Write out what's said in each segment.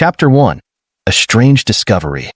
Chapter 1. A Strange Discovery.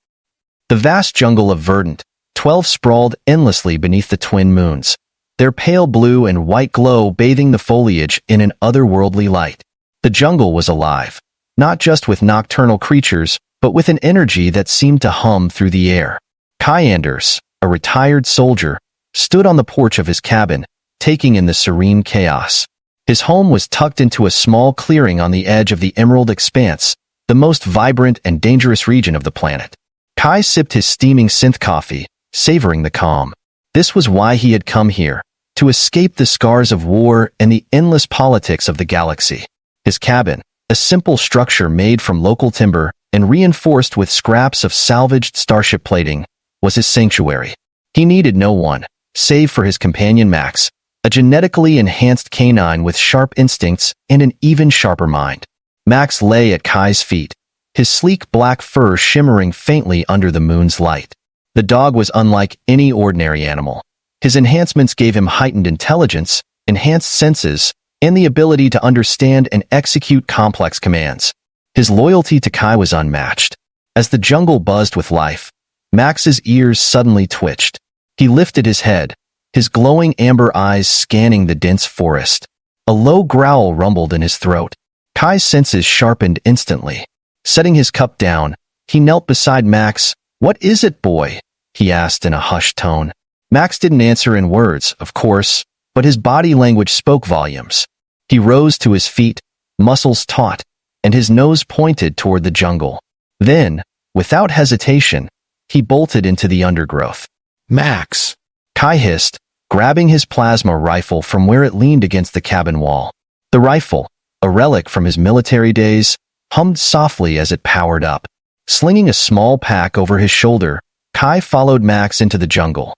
The vast jungle of Verdant, 12 sprawled endlessly beneath the twin moons, their pale blue and white glow bathing the foliage in an otherworldly light. The jungle was alive, not just with nocturnal creatures, but with an energy that seemed to hum through the air. Kai Anders, a retired soldier, stood on the porch of his cabin, taking in the serene chaos. His home was tucked into a small clearing on the edge of the Emerald Expanse, the most vibrant and dangerous region of the planet. Kai sipped his steaming synth coffee, savoring the calm. This was why he had come here, to escape the scars of war and the endless politics of the galaxy. His cabin, a simple structure made from local timber and reinforced with scraps of salvaged starship plating, was his sanctuary. He needed no one, save for his companion Max, a genetically enhanced canine with sharp instincts and an even sharper mind. Max lay at Kai's feet, his sleek black fur shimmering faintly under the moon's light. The dog was unlike any ordinary animal. His enhancements gave him heightened intelligence, enhanced senses, and the ability to understand and execute complex commands. His loyalty to Kai was unmatched. As the jungle buzzed with life, Max's ears suddenly twitched. He lifted his head, his glowing amber eyes scanning the dense forest. A low growl rumbled in his throat. Kai's senses sharpened instantly. Setting his cup down, he knelt beside Max. "What is it, boy?" he asked in a hushed tone. Max didn't answer in words, of course, but his body language spoke volumes. He rose to his feet, muscles taut, and his nose pointed toward the jungle. Then, without hesitation, he bolted into the undergrowth. "Max!" Kai hissed, grabbing his plasma rifle from where it leaned against the cabin wall. The rifle, a relic from his military days, hummed softly as it powered up. Slinging a small pack over his shoulder, Kai followed Max into the jungle.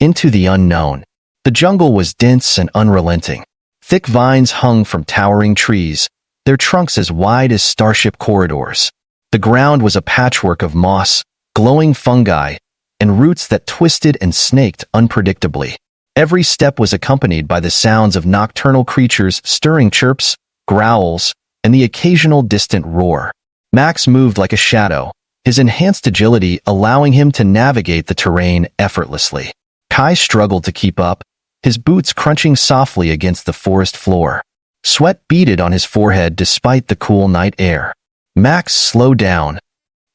Into the unknown. The jungle was dense and unrelenting. Thick vines hung from towering trees, their trunks as wide as starship corridors. The ground was a patchwork of moss, glowing fungi, and roots that twisted and snaked unpredictably. Every step was accompanied by the sounds of nocturnal creatures' stirring chirps, growls, and the occasional distant roar. Max moved like a shadow, his enhanced agility allowing him to navigate the terrain effortlessly. Kai struggled to keep up, his boots crunching softly against the forest floor. Sweat beaded on his forehead despite the cool night air. "Max, slow down,"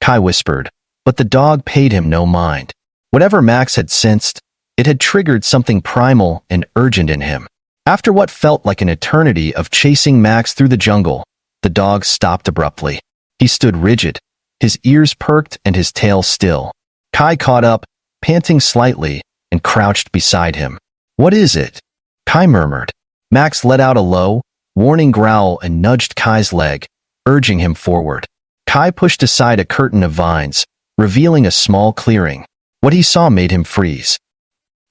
Kai whispered, but the dog paid him no mind. Whatever Max had sensed, it had triggered something primal and urgent in him. After what felt like an eternity of chasing Max through the jungle, the dog stopped abruptly. He stood rigid, his ears perked and his tail still. Kai caught up, panting slightly, and crouched beside him. "What is it?" Kai murmured. Max let out a low, warning growl and nudged Kai's leg, urging him forward. Kai pushed aside a curtain of vines, revealing a small clearing. What he saw made him freeze.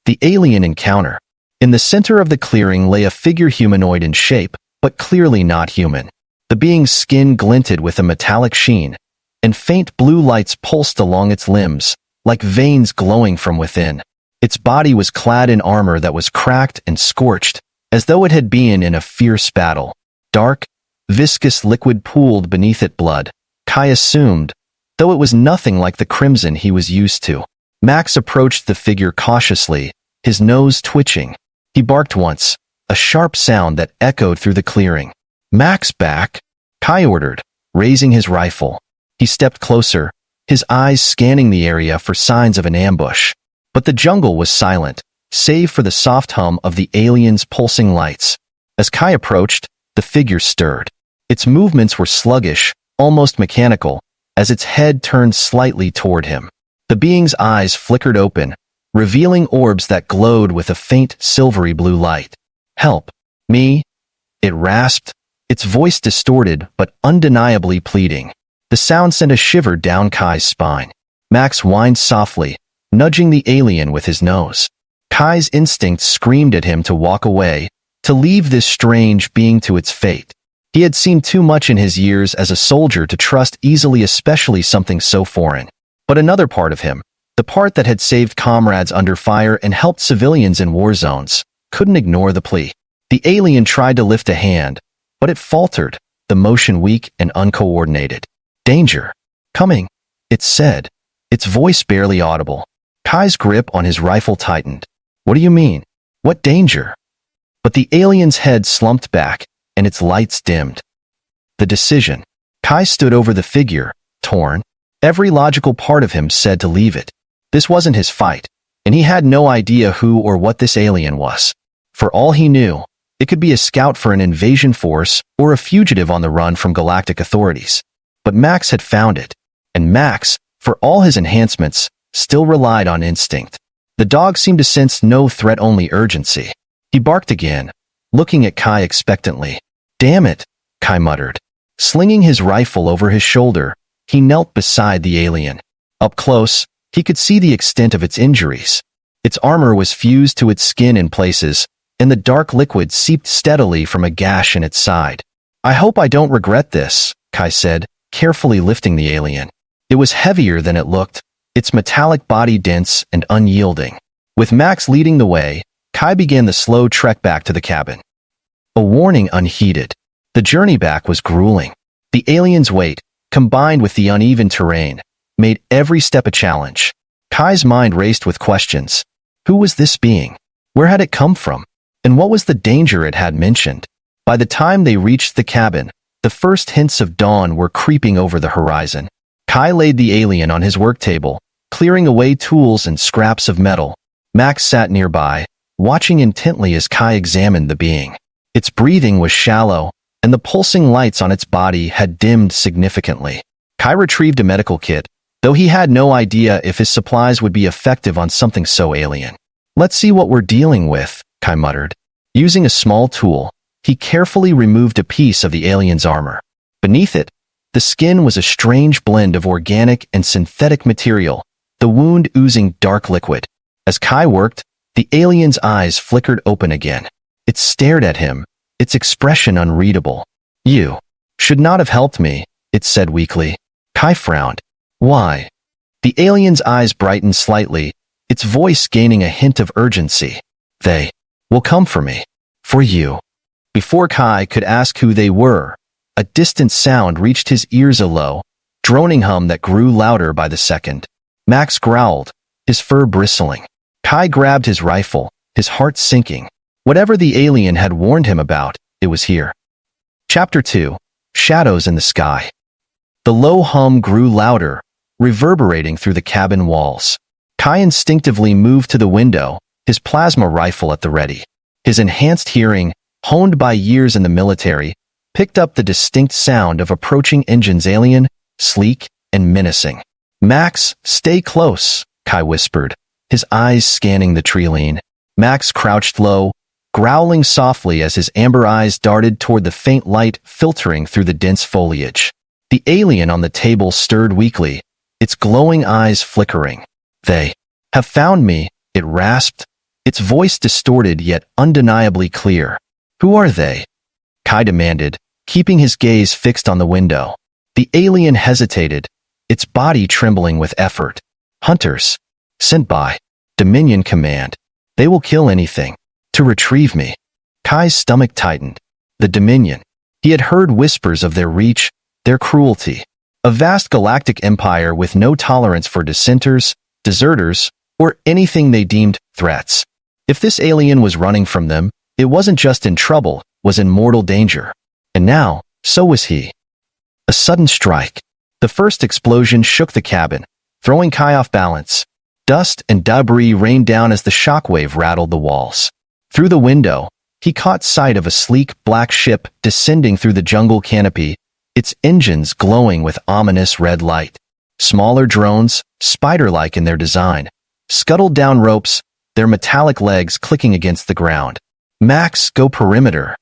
The alien encounter. In the center of the clearing lay a figure humanoid in shape, but clearly not human. The being's skin glinted with a metallic sheen, and faint blue lights pulsed along its limbs, like veins glowing from within. Its body was clad in armor that was cracked and scorched, as though it had been in a fierce battle. Dark, viscous liquid pooled beneath it blood, Kai assumed, though it was nothing like the crimson he was used to. Max approached the figure cautiously, his nose twitching. He barked once, a sharp sound that echoed through the clearing. "Max, back!" Kai ordered, raising his rifle. He stepped closer, his eyes scanning the area for signs of an ambush. But the jungle was silent, save for the soft hum of the alien's pulsing lights. As Kai approached, the figure stirred. Its movements were sluggish, almost mechanical, as its head turned slightly toward him. The being's eyes flickered open, revealing orbs that glowed with a faint silvery blue light. "Help me," it rasped, its voice distorted but undeniably pleading. The sound sent a shiver down Kai's spine. Max whined softly, nudging the alien with his nose. Kai's instinct screamed at him to walk away, to leave this strange being to its fate. He had seen too much in his years as a soldier to trust easily, especially something so foreign. But another part of him, the part that had saved comrades under fire and helped civilians in war zones, couldn't ignore the plea. The alien tried to lift a hand, but it faltered, the motion weak and uncoordinated. Danger. Coming, it said, its voice barely audible. Kai's grip on his rifle tightened. What do you mean? What danger? But the alien's head slumped back, and its lights dimmed. The decision. Kai stood over the figure, torn. Every logical part of him said to leave it. This wasn't his fight, and he had no idea who or what this alien was. For all he knew, it could be a scout for an invasion force or a fugitive on the run from galactic authorities. But Max had found it, and Max, for all his enhancements, still relied on instinct. The dog seemed to sense no threat, only urgency. He barked again, looking at Kai expectantly. Damn it, Kai muttered. Slinging his rifle over his shoulder, he knelt beside the alien. Up close, he could see the extent of its injuries. Its armor was fused to its skin in places, and the dark liquid seeped steadily from a gash in its side. I hope I don't regret this, Kai said, carefully lifting the alien. It was heavier than it looked, its metallic body dense and unyielding. With Max leading the way, Kai began the slow trek back to the cabin. A warning unheeded. The journey back was grueling. The alien's weight, combined with the uneven terrain, made every step a challenge. Kai's mind raced with questions. Who was this being? Where had it come from? And what was the danger it had mentioned? By the time they reached the cabin, the first hints of dawn were creeping over the horizon. Kai laid the alien on his work table, clearing away tools and scraps of metal. Max sat nearby, watching intently as Kai examined the being. Its breathing was shallow, and the pulsing lights on its body had dimmed significantly. Kai retrieved a medical kit, though he had no idea if his supplies would be effective on something so alien. Let's see what we're dealing with, Kai muttered. Using a small tool, he carefully removed a piece of the alien's armor. Beneath it, the skin was a strange blend of organic and synthetic material, the wound oozing dark liquid. As Kai worked, the alien's eyes flickered open again. It stared at him, its expression unreadable. You should not have helped me, it said weakly. Kai frowned. Why? The alien's eyes brightened slightly, its voice gaining a hint of urgency. They will come for me. For you. Before Kai could ask who they were, a distant sound reached his ears, a low, droning hum that grew louder by the second. Max growled, his fur bristling. Kai grabbed his rifle, his heart sinking. Whatever the alien had warned him about, it was here. Chapter 2. Shadows in the Sky. The low hum grew louder, reverberating through the cabin walls. Kai instinctively moved to the window, his plasma rifle at the ready. His enhanced hearing, honed by years in the military, picked up the distinct sound of approaching engines. Alien, sleek, and menacing. Max, stay close, Kai whispered, his eyes scanning the treeline. Max crouched low, growling softly as his amber eyes darted toward the faint light filtering through the dense foliage. The alien on the table stirred weakly, its glowing eyes flickering. They have found me, it rasped, its voice distorted yet undeniably clear. Who are they? Kai demanded, keeping his gaze fixed on the window. The alien hesitated, its body trembling with effort. Hunters. Sent by Dominion Command. They will kill anything to retrieve me. Kai's stomach tightened. The Dominion. He had heard whispers of their reach, their cruelty. A vast galactic empire with no tolerance for dissenters, deserters, or anything they deemed threats. If this alien was running from them, it wasn't just in trouble, was in mortal danger. And now, so was he. A sudden strike. The first explosion shook the cabin, throwing Kai off balance. Dust and debris rained down as the shockwave rattled the walls. Through the window, he caught sight of a sleek black ship descending through the jungle canopy, its engines glowing with ominous red light. Smaller drones, spider-like in their design, scuttled down ropes, their metallic legs clicking against the ground. Max, go perimeter.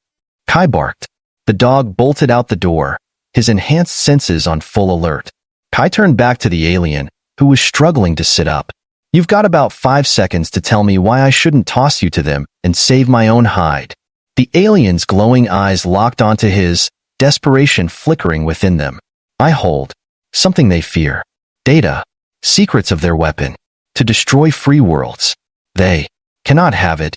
Kai barked. The dog bolted out the door, his enhanced senses on full alert. Kai turned back to the alien, who was struggling to sit up. You've got about 5 seconds to tell me why I shouldn't toss you to them and save my own hide. The alien's glowing eyes locked onto his, desperation flickering within them. I hold something they fear. Data. Secrets of their weapon. To destroy free worlds. They cannot have it.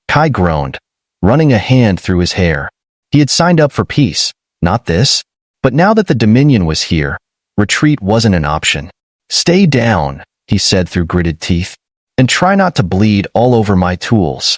Kai groaned, running a hand through his hair. He had signed up for peace, not this. But now that the Dominion was here, Retreat wasn't an option. "Stay down," he said through gritted teeth, "and try not to bleed all over my tools."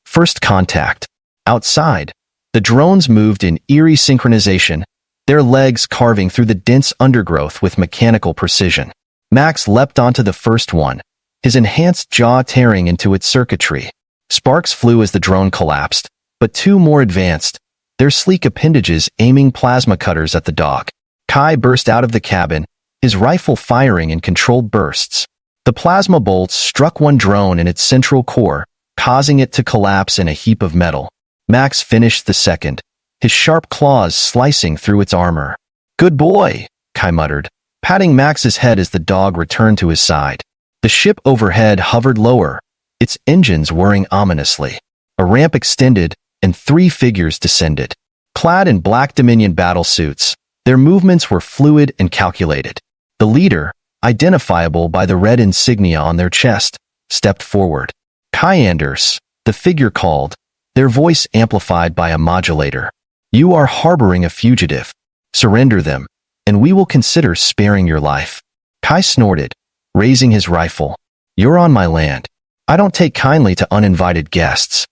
First contact. Outside, the drones moved in eerie synchronization, their legs carving through the dense undergrowth with mechanical precision. Max leapt onto the first one, his enhanced jaw tearing into its circuitry. Sparks flew as the drone collapsed, but two more advanced, their sleek appendages aiming plasma cutters at the dog. Kai burst out of the cabin, his rifle firing in controlled bursts. The plasma bolts struck one drone in its central core, causing it to collapse in a heap of metal. Max finished the second, his sharp claws slicing through its armor. "Good boy," Kai muttered, patting Max's head as the dog returned to his side. The ship overhead hovered lower, its engines whirring ominously. A ramp extended, and three figures descended. Clad in black Dominion battlesuits, their movements were fluid and calculated. The leader, identifiable by the red insignia on their chest, stepped forward. "Kyanders," the figure called, their voice amplified by a modulator. "You are harboring a fugitive. Surrender them, and we will consider sparing your life." Kai snorted, raising his rifle. "You're on my land. I don't take kindly to uninvited guests."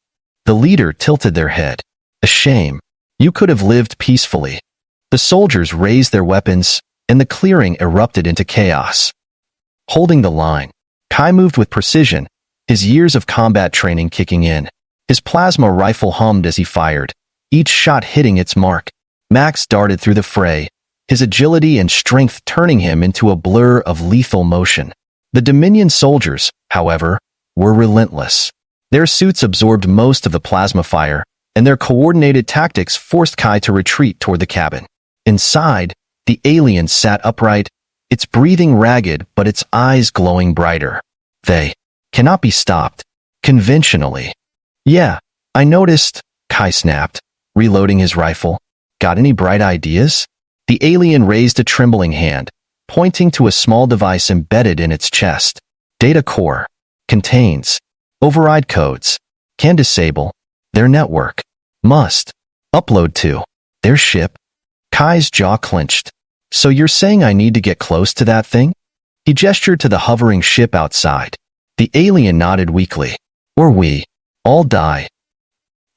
The leader tilted their head. "A shame. You could have lived peacefully." The soldiers raised their weapons, and the clearing erupted into chaos. Holding the line, Kai moved with precision, his years of combat training kicking in. His plasma rifle hummed as he fired, each shot hitting its mark. Max darted through the fray, his agility and strength turning him into a blur of lethal motion. The Dominion soldiers, however, were relentless. Their suits absorbed most of the plasma fire, and their coordinated tactics forced Kai to retreat toward the cabin. Inside, the alien sat upright, its breathing ragged but its eyes glowing brighter. "They cannot be stopped conventionally." "Yeah, I noticed," Kai snapped, reloading his rifle. "Got any bright ideas?" The alien raised a trembling hand, pointing to a small device embedded in its chest. "Data core. Contains override codes. Can disable their network. Must upload to their ship." Kai's jaw clenched. "So you're saying I need to get close to that thing?" He gestured to the hovering ship outside. The alien nodded weakly. "Or we all die."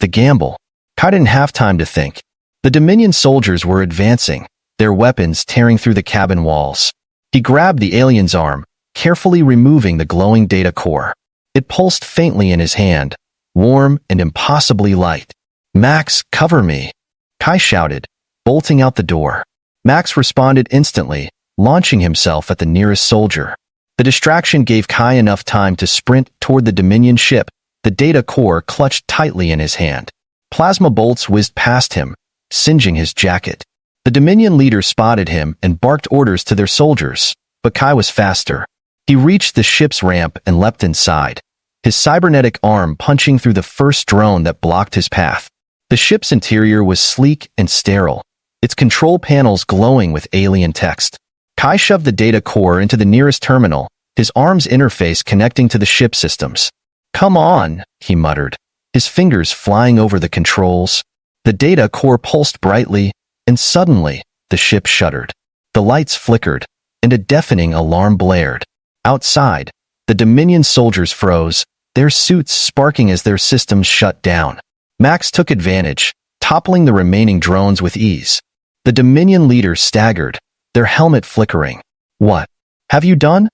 The gamble. Kai didn't have time to think. The Dominion soldiers were advancing, their weapons tearing through the cabin walls. He grabbed the alien's arm, carefully removing the glowing data core. It pulsed faintly in his hand, warm and impossibly light. "Max, cover me," Kai shouted, bolting out the door. Max responded instantly, launching himself at the nearest soldier. The distraction gave Kai enough time to sprint toward the Dominion ship, the data core clutched tightly in his hand. Plasma bolts whizzed past him, singeing his jacket. The Dominion leader spotted him and barked orders to their soldiers, but Kai was faster. He reached the ship's ramp and leapt inside, his cybernetic arm punching through the first drone that blocked his path. The ship's interior was sleek and sterile, its control panels glowing with alien text. Kai shoved the data core into the nearest terminal, his arm's interface connecting to the ship systems. "Come on," he muttered, his fingers flying over the controls. The data core pulsed brightly, and suddenly, the ship shuddered. The lights flickered, and a deafening alarm blared. Outside, the Dominion soldiers froze, their suits sparking as their systems shut down. Max took advantage, toppling the remaining drones with ease. The Dominion leader staggered, their helmet flickering. "What have you done?"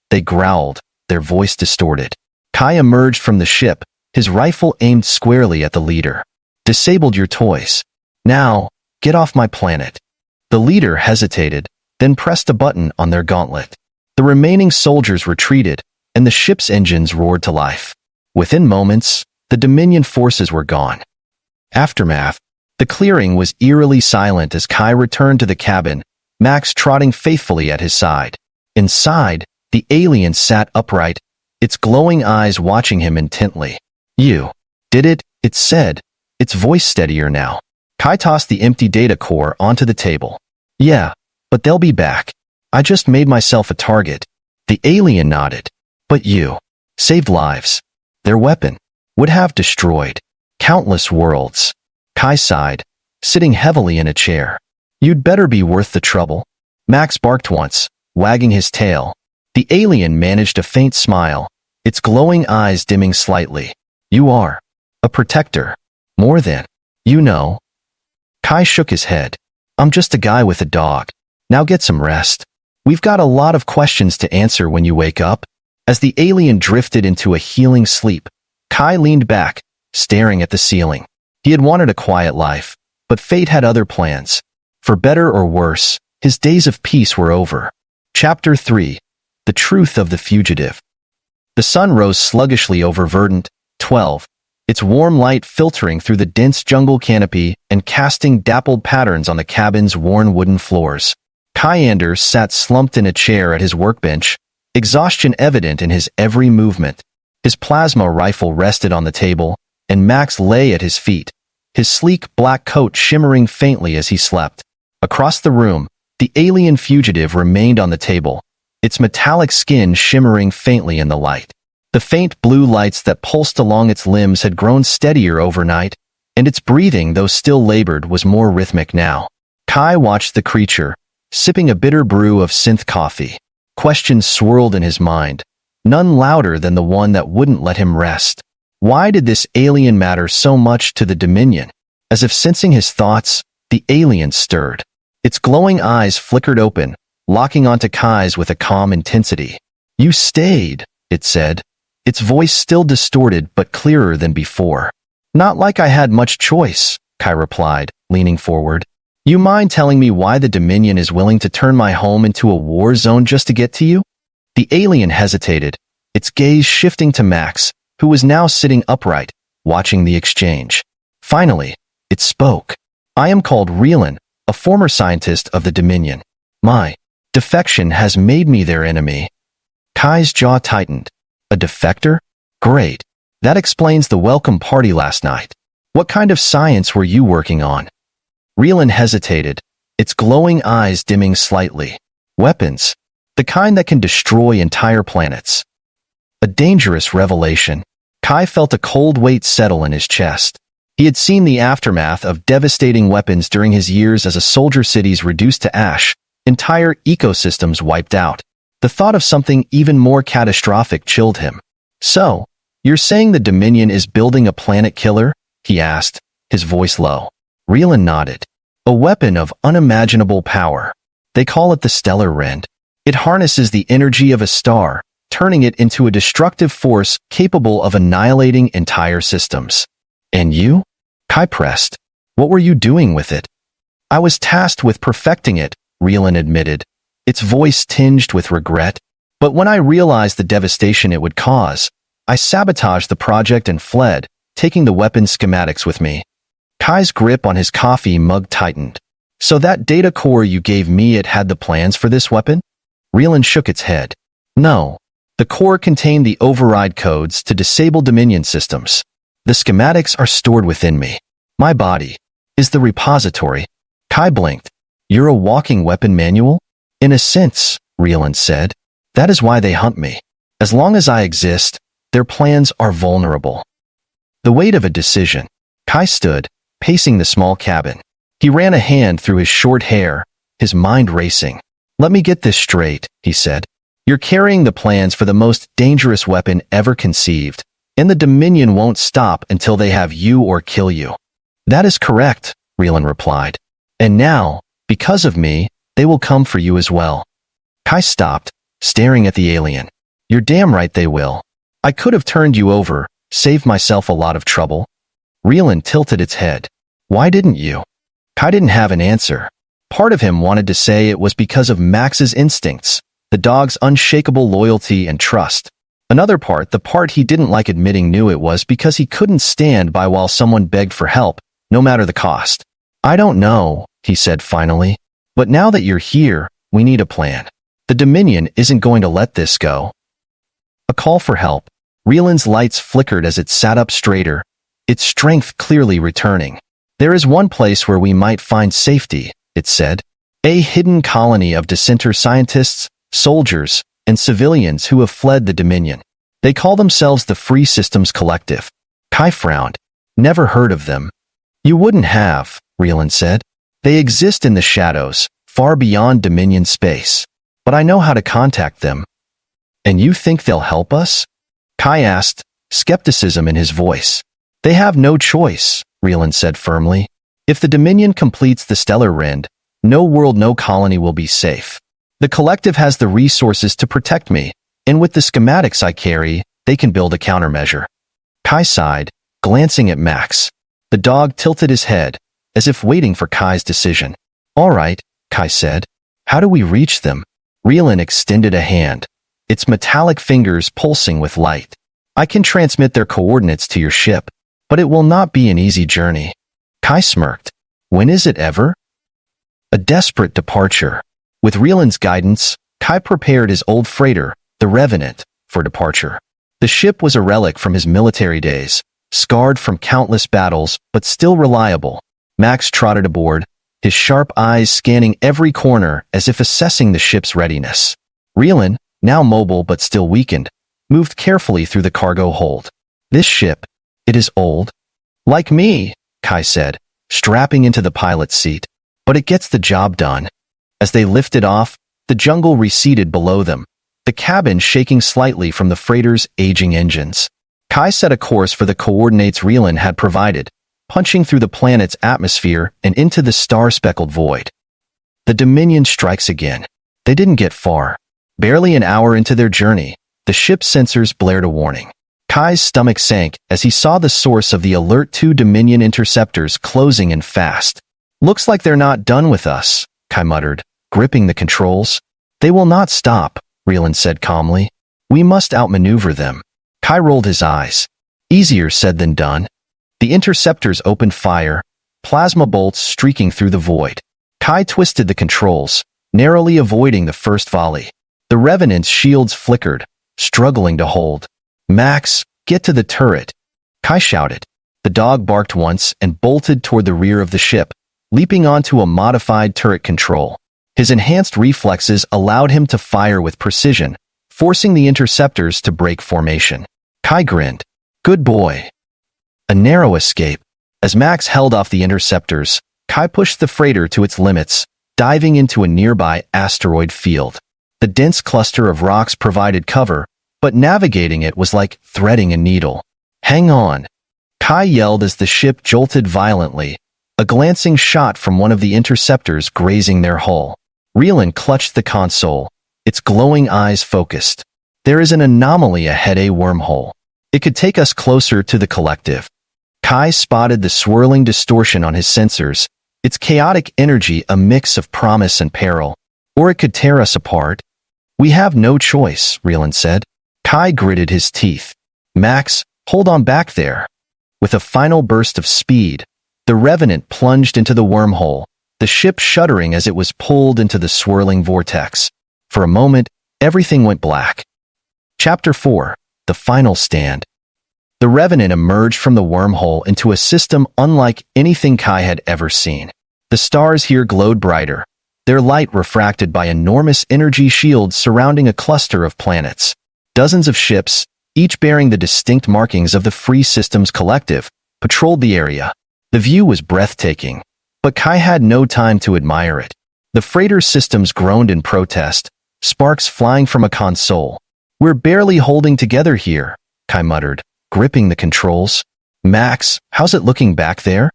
They growled, their voice distorted. Kai emerged from the ship, his rifle aimed squarely at the leader. "Disabled your toys. Now, get off my planet." The leader hesitated, then pressed a button on their gauntlet. The remaining soldiers retreated, and the ship's engines roared to life. Within moments, the Dominion forces were gone. Aftermath. The clearing was eerily silent as Kai returned to the cabin, Max trotting faithfully at his side. Inside, the alien sat upright, its glowing eyes watching him intently. "You did it," it said, its voice steadier now. Kai tossed the empty data core onto the table. "Yeah, but they'll be back. I just made myself a target." The alien nodded. "But you saved lives. Their weapon would have destroyed countless worlds." Kai sighed, sitting heavily in a chair. "You'd better be worth the trouble." Max barked once, wagging his tail. The alien managed a faint smile, its glowing eyes dimming slightly. You are a protector. More than you know. Kai shook his head. I'm just a guy with a dog. Now get some rest. We've got a lot of questions to answer when you wake up. As the alien drifted into a healing sleep, Kai leaned back, staring at the ceiling. He had wanted a quiet life, but fate had other plans. For better or worse, his days of peace were over. Chapter 3. The Truth of the Fugitive. The sun rose sluggishly over Verdant, 12, its warm light filtering through the dense jungle canopy and casting dappled patterns on the cabin's worn wooden floors. Kai Anders sat slumped in a chair at his workbench, exhaustion evident in his every movement. His plasma rifle rested on the table, and Max lay at his feet, his sleek black coat shimmering faintly as he slept. Across the room, the alien fugitive remained on the table, its metallic skin shimmering faintly in the light. The faint blue lights that pulsed along its limbs had grown steadier overnight, and its breathing, though still labored, was more rhythmic now. Kai watched the creature, sipping a bitter brew of synth coffee. Questions swirled in his mind, none louder than the one that wouldn't let him rest. Why did this alien matter so much to the Dominion? As if sensing his thoughts, the alien stirred. Its glowing eyes flickered open, locking onto Kai's with a calm intensity. You stayed, it said, its voice still distorted but clearer than before. Not like I had much choice, Kai replied, leaning forward. You mind telling me why the Dominion is willing to turn my home into a war zone just to get to you? The alien hesitated, its gaze shifting to Max, who was now sitting upright, watching the exchange. Finally, it spoke. I am called Reelan, a former scientist of the Dominion. My defection has made me their enemy. Kai's jaw tightened. A defector? Great. That explains the welcome party last night. What kind of science were you working on? Reelan hesitated, its glowing eyes dimming slightly. Weapons. The kind that can destroy entire planets. A dangerous revelation. Kai felt a cold weight settle in his chest. He had seen the aftermath of devastating weapons during his years as a soldier, cities reduced to ash, entire ecosystems wiped out. The thought of something even more catastrophic chilled him. So, you're saying the Dominion is building a planet killer? He asked, his voice low. Reelan nodded. A weapon of unimaginable power. They call it the Stellar Rend. It harnesses the energy of a star, turning it into a destructive force capable of annihilating entire systems. And you? Kai pressed. What were you doing with it? I was tasked with perfecting it, Reelan admitted, its voice tinged with regret. But when I realized the devastation it would cause, I sabotaged the project and fled, taking the weapon's schematics with me. Kai's grip on his coffee mug tightened. So that data core you gave me, it had the plans for this weapon? Reelan shook its head. No. The core contained the override codes to disable Dominion systems. The schematics are stored within me. My body is the repository. Kai blinked. You're a walking weapon manual? In a sense, Reelan said. That is why they hunt me. As long as I exist, their plans are vulnerable. The weight of a decision. Kai stood, pacing the small cabin. He ran a hand through his short hair, his mind racing. Let me get this straight, he said. You're carrying the plans for the most dangerous weapon ever conceived, and the Dominion won't stop until they have you or kill you. That is correct, Reelan replied. And now, because of me, they will come for you as well. Kai stopped, staring at the alien. You're damn right they will. I could have turned you over, saved myself a lot of trouble. Reelan tilted its head. Why didn't you? Kai didn't have an answer. Part of him wanted to say it was because of Max's instincts, the dog's unshakable loyalty and trust. Another part, the part he didn't like admitting, knew it was because he couldn't stand by while someone begged for help, no matter the cost. I don't know, he said finally. But now that you're here, we need a plan. The Dominion isn't going to let this go. A call for help. Reelan's lights flickered as it sat up straighter, its strength clearly returning. There is one place where we might find safety, it said. A hidden colony of dissenter scientists, soldiers, and civilians who have fled the Dominion. They call themselves the Free Systems Collective. Kai frowned. Never heard of them. You wouldn't have, Reelan said. They exist in the shadows, far beyond Dominion space. But I know how to contact them. And you think they'll help us? Kai asked, skepticism in his voice. They have no choice, Reelan said firmly. If the Dominion completes the stellar rend, no world, no colony will be safe. The collective has the resources to protect me, and with the schematics I carry, they can build a countermeasure. Kai sighed, glancing at Max. The dog tilted his head, as if waiting for Kai's decision. All right, Kai said. How do we reach them? Reelan extended a hand, its metallic fingers pulsing with light. I can transmit their coordinates to your ship, but it will not be an easy journey. Kai smirked. When is it ever? A desperate departure. With Reelan's guidance, Kai prepared his old freighter, the Revenant, for departure. The ship was a relic from his military days, scarred from countless battles, but still reliable. Max trotted aboard, his sharp eyes scanning every corner as if assessing the ship's readiness. Reelan, now mobile but still weakened, moved carefully through the cargo hold. This ship, it is old. Like me, Kai said, strapping into the pilot's seat. But it gets the job done. As they lifted off, the jungle receded below them, the cabin shaking slightly from the freighter's aging engines. Kai set a course for the coordinates Reelan had provided, punching through the planet's atmosphere and into the star-speckled void. The Dominion strikes again. They didn't get far. Barely an hour into their journey, the ship's sensors blared a warning. Kai's stomach sank as he saw the source of the Alert 2 Dominion interceptors closing in fast. Looks like they're not done with us, Kai muttered, gripping the controls. They will not stop, Reelan said calmly. We must outmaneuver them. Kai rolled his eyes. Easier said than done. The interceptors opened fire, plasma bolts streaking through the void. Kai twisted the controls, narrowly avoiding the first volley. The Revenant's shields flickered, struggling to hold. Max, get to the turret, Kai shouted. The dog barked once and bolted toward the rear of the ship, leaping onto a modified turret control. His enhanced reflexes allowed him to fire with precision, forcing the interceptors to break formation. Kai grinned. Good boy. A narrow escape. As Max held off the interceptors, Kai pushed the freighter to its limits, diving into a nearby asteroid field. The dense cluster of rocks provided cover, but navigating it was like threading a needle. Hang on. Kai yelled as the ship jolted violently, a glancing shot from one of the interceptors grazing their hull. Reelan clutched the console, its glowing eyes focused. There is an anomaly ahead, a wormhole. It could take us closer to the collective. Kai spotted the swirling distortion on his sensors, its chaotic energy a mix of promise and peril. Or it could tear us apart. We have no choice, Reelan said. Kai gritted his teeth. Max, hold on back there. With a final burst of speed, the Revenant plunged into the wormhole, the ship shuddering as it was pulled into the swirling vortex. For a moment, everything went black. Chapter 4. The Final Stand. The Revenant emerged from the wormhole into a system unlike anything Kai had ever seen. The stars here glowed brighter, their light refracted by enormous energy shields surrounding a cluster of planets. Dozens of ships, each bearing the distinct markings of the Free Systems Collective, patrolled the area. The view was breathtaking, but Kai had no time to admire it. The freighter systems groaned in protest, sparks flying from a console. We're barely holding together here, Kai muttered, gripping the controls. Max, how's it looking back there?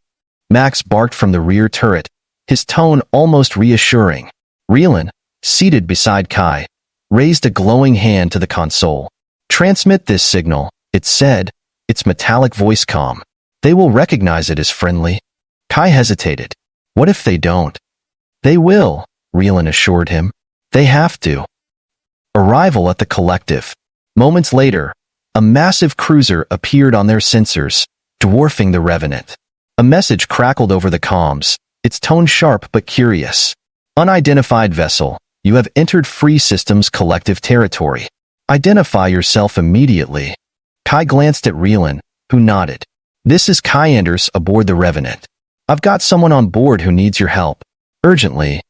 Max barked from the rear turret, his tone almost reassuring. Reelan, seated beside Kai, raised a glowing hand to the console. Transmit this signal, it said, its metallic voice calm. They will recognize it as friendly. Kai hesitated. What if they don't? They will, Reelan assured him. They have to. Arrival at the collective. Moments later, a massive cruiser appeared on their sensors, dwarfing the Revenant. A message crackled over the comms, its tone sharp but curious. Unidentified vessel, you have entered Free Systems Collective territory. Identify yourself immediately. Kai glanced at Reelan, who nodded. This is Kai Anders aboard the Revenant. I've got someone on board who needs your help. Urgently.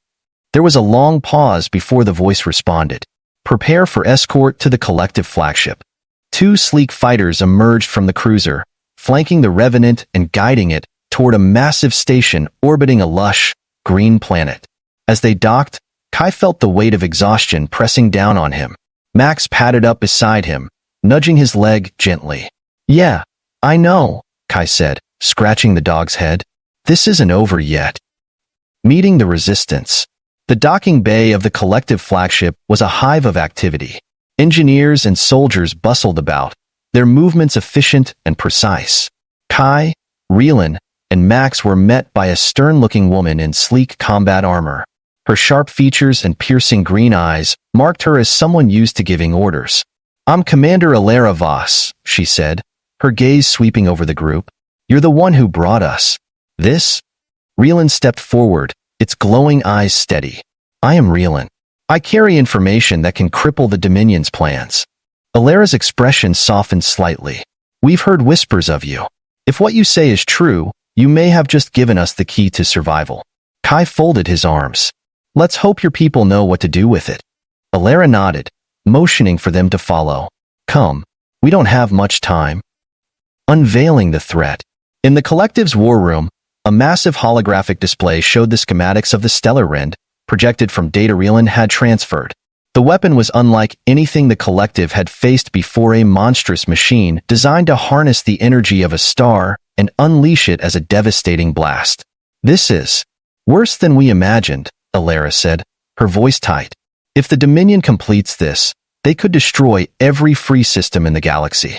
There was a long pause before the voice responded. Prepare for escort to the collective flagship. Two sleek fighters emerged from the cruiser, flanking the Revenant and guiding it toward a massive station orbiting a lush, green planet. As they docked, Kai felt the weight of exhaustion pressing down on him. Max padded up beside him, nudging his leg gently. "Yeah, I know," Kai said, scratching the dog's head. "This isn't over yet." Meeting the resistance. The docking bay of the collective flagship was a hive of activity. Engineers and soldiers bustled about, their movements efficient and precise. Kai, Reelan, and Max were met by a stern-looking woman in sleek combat armor. Her sharp features and piercing green eyes marked her as someone used to giving orders. "I'm Commander Alara Voss," she said, her gaze sweeping over the group. "You're the one who brought us this?" Reelan stepped forward, its glowing eyes steady. "I am Reelan. I carry information that can cripple the Dominion's plans." Alara's expression softened slightly. "We've heard whispers of you. If what you say is true, you may have just given us the key to survival." Kai folded his arms. "Let's hope your people know what to do with it." Alara nodded, motioning for them to follow. "Come, we don't have much time." Unveiling the threat. In the collective's war room, a massive holographic display showed the schematics of the stellar rend, projected from data Reelan had transferred. The weapon was unlike anything the collective had faced before, a monstrous machine designed to harness the energy of a star and unleash it as a devastating blast. "This is worse than we imagined," Alara said, her voice tight. "If the Dominion completes this, they could destroy every free system in the galaxy."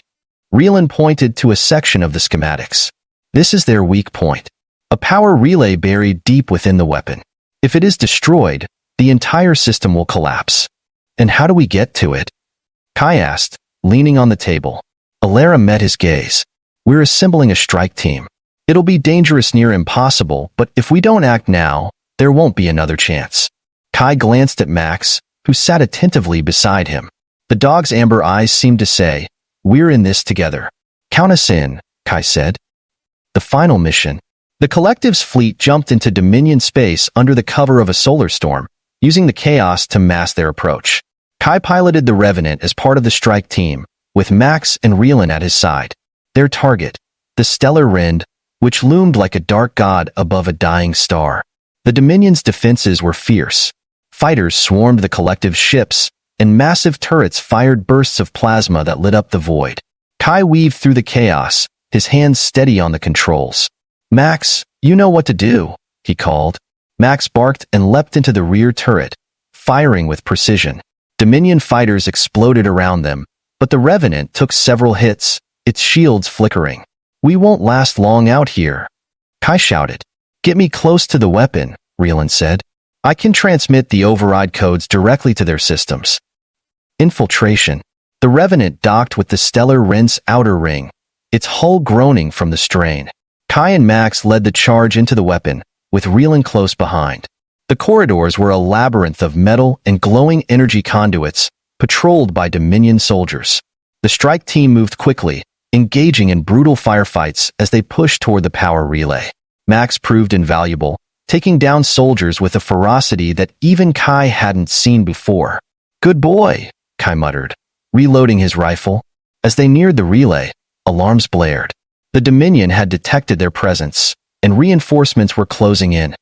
Reelan pointed to a section of the schematics. "This is their weak point. A power relay buried deep within the weapon. If it is destroyed, the entire system will collapse." "And how do we get to it?" Kai asked, leaning on the table. Alara met his gaze. "We're assembling a strike team. It'll be dangerous, near impossible, but if we don't act now, there won't be another chance." Kai glanced at Max, who sat attentively beside him. The dog's amber eyes seemed to say, "We're in this together." "Count us in," Kai said. The final mission. The collective's fleet jumped into Dominion space under the cover of a solar storm, using the chaos to mask their approach. Kai piloted the Revenant as part of the strike team, with Max and Reelan at his side. Their target, the stellar rend, which loomed like a dark god above a dying star. The Dominion's defenses were fierce. Fighters swarmed the collective's ships, and massive turrets fired bursts of plasma that lit up the void. Kai weaved through the chaos, his hands steady on the controls. "Max, you know what to do," he called. Max barked and leapt into the rear turret, firing with precision. Dominion fighters exploded around them, but the Revenant took several hits, its shields flickering. "We won't last long out here," Kai shouted. "Get me close to the weapon," Reelan said. "I can transmit the override codes directly to their systems." Infiltration. The Revenant docked with the stellar rend's outer ring, its hull groaning from the strain. Kai and Max led the charge into the weapon, with Reelan close behind. The corridors were a labyrinth of metal and glowing energy conduits, patrolled by Dominion soldiers. The strike team moved quickly, engaging in brutal firefights as they pushed toward the power relay. Max proved invaluable, taking down soldiers with a ferocity that even Kai hadn't seen before. "Good boy," Kai muttered, reloading his rifle. As they neared the relay, alarms blared. The Dominion had detected their presence, and reinforcements were closing in.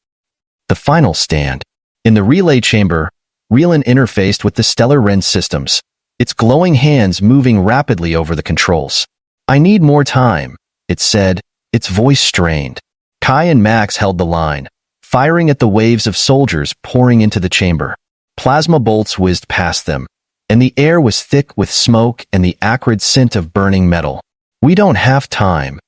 The final stand. In the relay chamber, Reelan interfaced with the stellar rend systems, its glowing hands moving rapidly over the controls. "I need more time," it said, its voice strained. Kai and Max held the line, firing at the waves of soldiers pouring into the chamber. Plasma bolts whizzed past them, and the air was thick with smoke and the acrid scent of burning metal. "We don't have time,"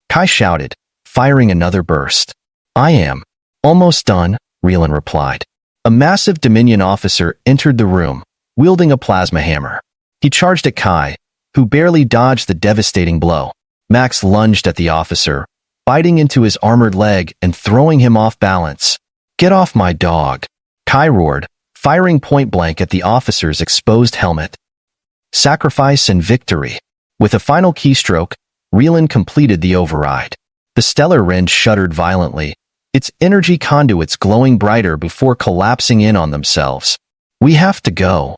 Kai shouted, firing another burst. "I am almost done," Reelan replied. A massive Dominion officer entered the room, wielding a plasma hammer. He charged at Kai, who barely dodged the devastating blow. Max lunged at the officer, biting into his armored leg and throwing him off balance. "Get off my dog," Kai roared, firing point-blank at the officer's exposed helmet. Sacrifice and victory. With a final keystroke, Reelan completed the override. The stellar rend shuddered violently, its energy conduits glowing brighter before collapsing in on themselves. "We have to go,"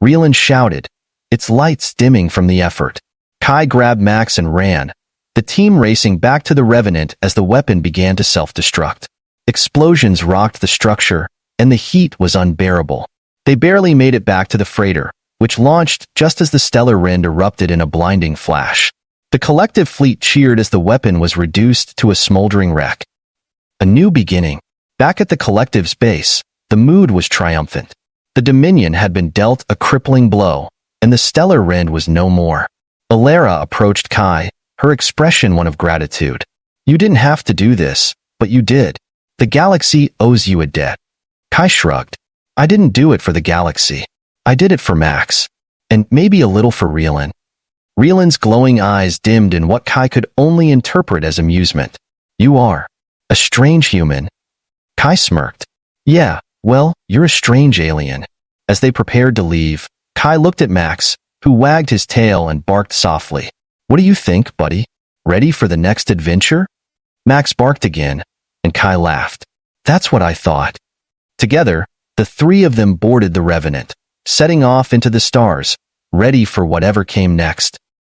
Reelan shouted, its lights dimming from the effort. Kai grabbed Max and ran, the team racing back to the Revenant as the weapon began to self-destruct. Explosions rocked the structure, and the heat was unbearable. They barely made it back to the freighter, which launched just as the stellar wind erupted in a blinding flash. The collective fleet cheered as the weapon was reduced to a smoldering wreck. A new beginning. Back at the collective's base, the mood was triumphant. The Dominion had been dealt a crippling blow, and the stellar wind was no more. Alara approached Kai, her expression one of gratitude. You didn't have to do this, but you did. The galaxy owes you a debt. Kai shrugged. I didn't do it for the galaxy. I did it for Max. And maybe a little for Reelan. Reelan's glowing eyes dimmed in what Kai could only interpret as amusement. You are a strange human. Kai smirked. Yeah, well, you're a strange alien. As they prepared to leave, Kai looked at Max, who wagged his tail and barked softly. What do you think, buddy? Ready for the next adventure? Max barked again, and Kai laughed. That's what I thought. Together, the three of them boarded the Revenant, setting off into the stars, ready for whatever came next.